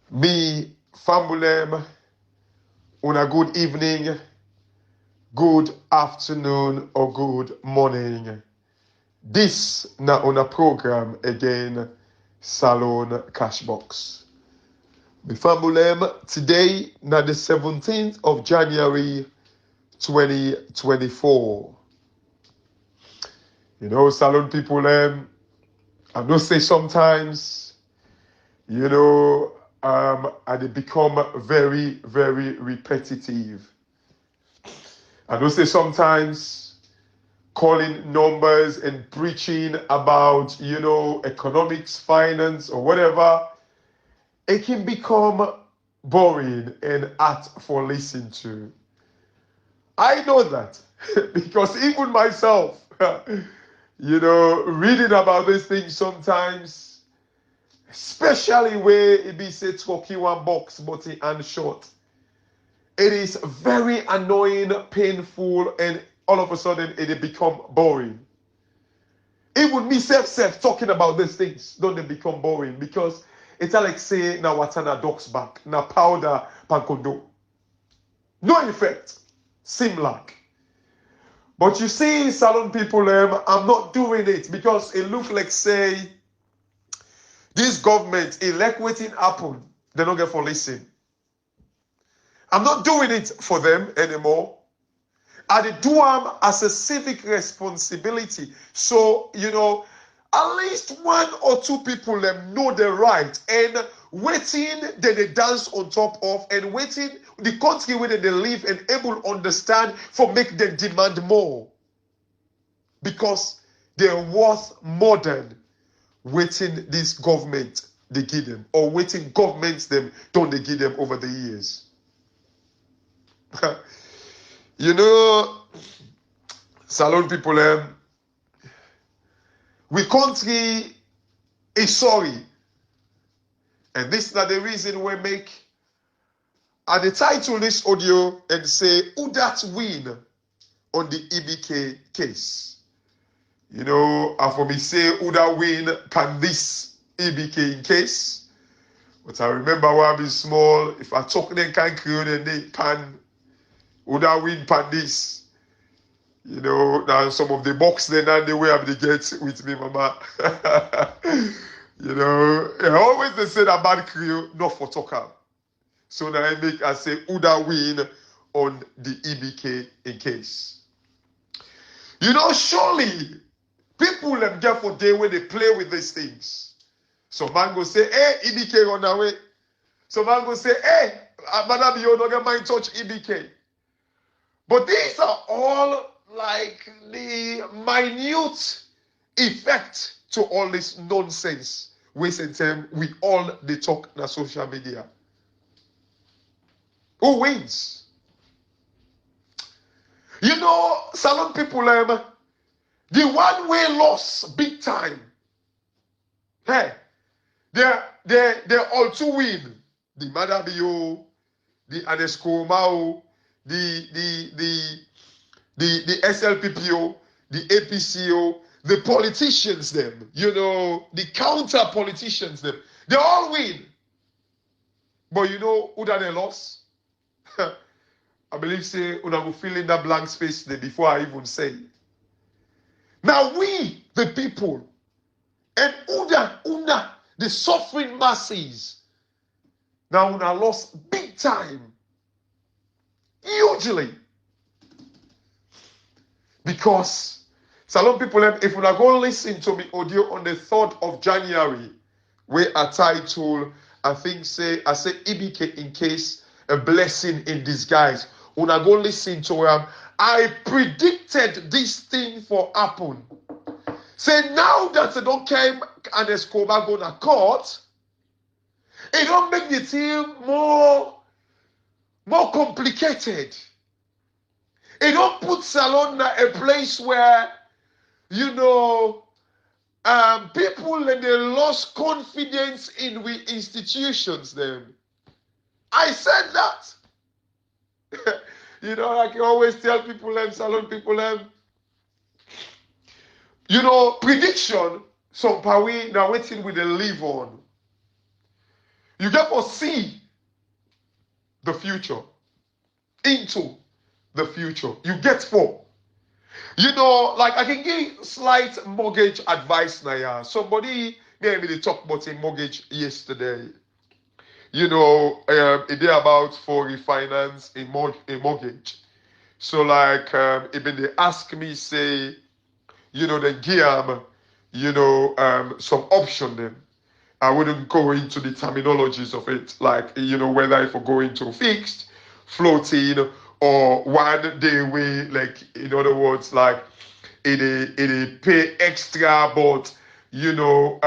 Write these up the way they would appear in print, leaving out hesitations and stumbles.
Me, Fambulem, on a good evening, good afternoon, or good morning. This na on a program again, Salon Cashbox. Me Fambulem, today na the 17th of January 2024. You know, Salon people, I know say sometimes, you know, and they become very, very repetitive. I know say sometimes calling numbers and preaching about, you know, economics, finance, or whatever, it can become boring and hard for listen to. I know that because even myself, you know, reading about these things sometimes, especially where it be say talking one box, but and short. It is very annoying, painful, and all of a sudden it become boring. Even me self talking about these things, don't they become boring? Because it's like say na watana dog's back, na powder pankondo. No effect. Seem like. But you see, salon people, I'm not doing it because it look like say this government elect waiting happen. They don't get for listen. I'm not doing it for them anymore. I do them as a civic responsibility. So, you know, at least one or two people know the right and waiting that they dance on top of and waiting the country where they live and able to understand for make them demand more. Because they're worth more than waiting this government they give them or waiting governments them don't they give them over the years. You know, salon people, we country is sorry. And this is not the reason we make and the title this audio and say who that win on the EBK case. You know, and for me say who that win can this EBK case. But I remember when I was small, if I talk them can create and they can who that win pan this. You know, now some of the box then and the way I get with me, mama. You know, I always they say that bad crew, not for talker. So now I say who that win on the EBK in case. You know, surely people them get for day when they play with these things. So man go say, hey, EBK on our way. So man go say, hey, madam, you don't get mind touch EBK. But these are all like the minute effect to all this nonsense. Wasting time, we all they talk on social media. Who wins? You know, salon people, the one way lost big time. Hey, they all two win. The Madabio, the Anescomao, the SLPPO, the APCO, the politicians them, you know, the counter politicians them, they all win. But you know who that they lost? I believe say una go fill in that blank space there before I even say. Now we, the people, and una, the suffering masses, now una lost big time. Hugely. Because salon people, if you are going to listen to me audio on the 3rd of January, where a title, I think say EBK in case a blessing in disguise. When I go listen to I predicted this thing for happen. Say now that they don't came and Escobar go to court, it don't make the thing more complicated. It don't put Salon in a place where, you know, people and they lost confidence in we institutions then. I said that. You know, like I always tell people, salon people, you know, prediction, some power now waiting with a live on. You get to see the future, into the future. You get for. You know, like I can give slight mortgage advice now. Yeah. Somebody maybe they talked about a mortgage yesterday. You know, it did about for refinance a mortgage. So like even they ask me, say, you know, they give you know, some option then. I wouldn't go into the terminologies of it, like, you know, whether if we're going to fixed, floating, or 1 day way, like, in other words, like, it pay extra, but, you know,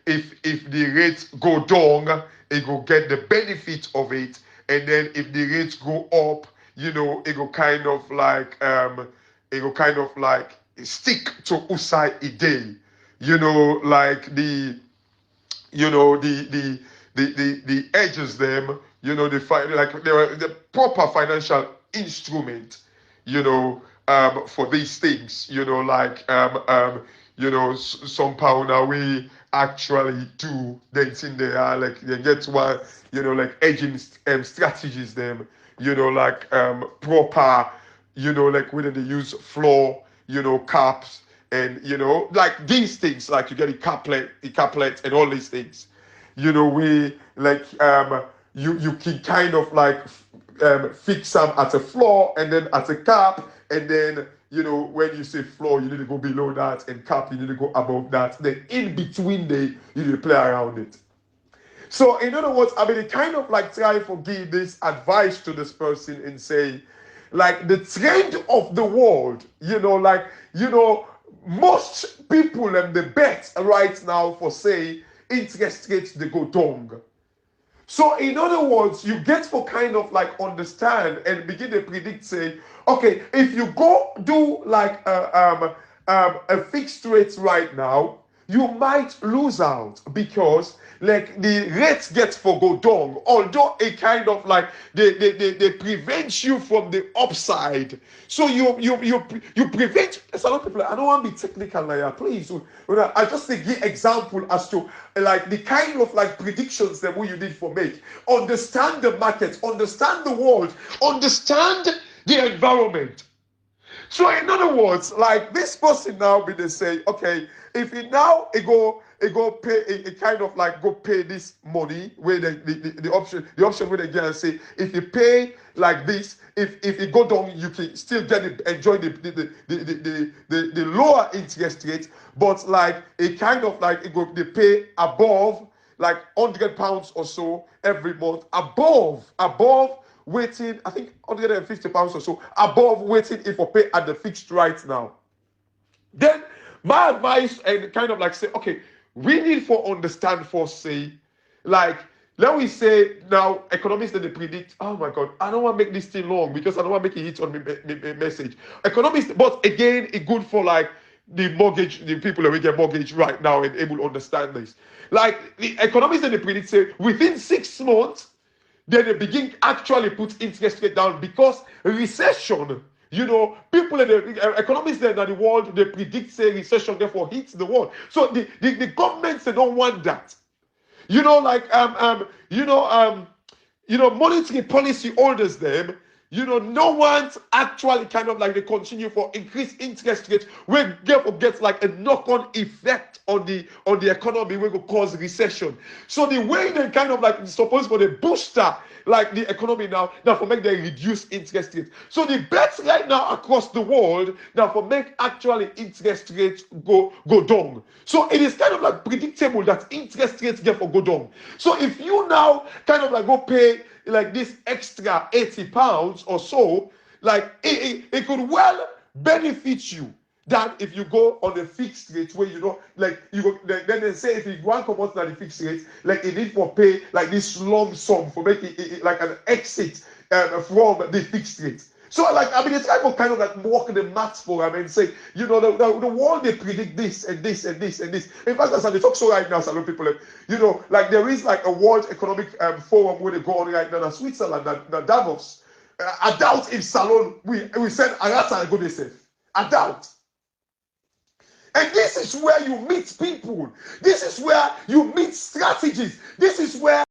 if the rates go down, it will get the benefit of it, and then if the rates go up, you know, it will kind of like stick to usai a day, you know, like you know the edges them, you know, like they were the proper financial instrument, you know, for these things, you know, like you know, some pound we actually do things in there, like they get one, you know, like edging strategies them, you know, like proper, you know, like when they use floor, you know, caps, and you know, like these things, like you get the caplet, and all these things. You know, we like you can kind of like fix them at a floor and then at a cap, and then you know when you say floor, you need to go below that, and cap, you need to go above that. Then in between, you need to play around it. So in other words, I mean, it kind of like try to give this advice to this person and say, like the trend of the world, you know, like, you know, most people and the bet right now for say interest rates they go down. So in other words, you get to kind of like understand and begin to predict, say, okay, if you go do like a fixed rate right now, you might lose out because like the rates get for go down, although it kind of like they prevent you from the upside. So you prevent. There's a lot of people like, I don't want to be technical like please. I just say give example as to like the kind of like predictions that you need for make. Understand the market, understand the world, understand the environment. So in other words, like this person now be they say, okay, if it now it go pay it kind of like go pay this money where the option where they get and say if you pay like this, if it go down, you can still get it, enjoy the lower interest rate, but like it kind of like it go they pay above like £100 or so every month above waiting, I think £150 or so above waiting if we pay at the fixed right now. Then my advice and kind of like say, okay, we need for understand for say, like let me say now economists that they predict, oh my god, I don't want to make this thing long because I don't want to make it hit on me message. Economists, but again, it's good for like the mortgage, the people that we get mortgage right now and able to understand this. Like the economists that they predict say within 6 months, then they begin actually put interest rate down because recession, you know, people in the economists in the world, they predict say recession therefore hits the world. So the governments they don't want that. You know, like monetary policy holders them, you know, no one's actually kind of like they continue for increased interest rates where therefore gets like a knock-on effect on the economy where will cause recession. So the way they kind of like supposed for the booster like the economy now for make them reduce interest rates. So the bets right now across the world now for make actually interest rates go down. So it is kind of like predictable that interest rates get for go down. So if you now kind of like go pay like this extra £80 or so, like it could well benefit you than if you go on a fixed rate where you know, like you go, then they say if you want to come out on the fixed rate, like you need for pay like this lump sum for making it like an exit from the fixed rate. So like I mean, it's kind of like walk the maths for them and say, you know, the world they predict this and this and this and this. In fact, as they talk so right now, some people, you know, like there is like a World Economic Forum where they go on right now in Switzerland, that Davos. I doubt in Salon we said Arata and go they safe. I doubt. And this is where you meet people. This is where you meet strategies. This is where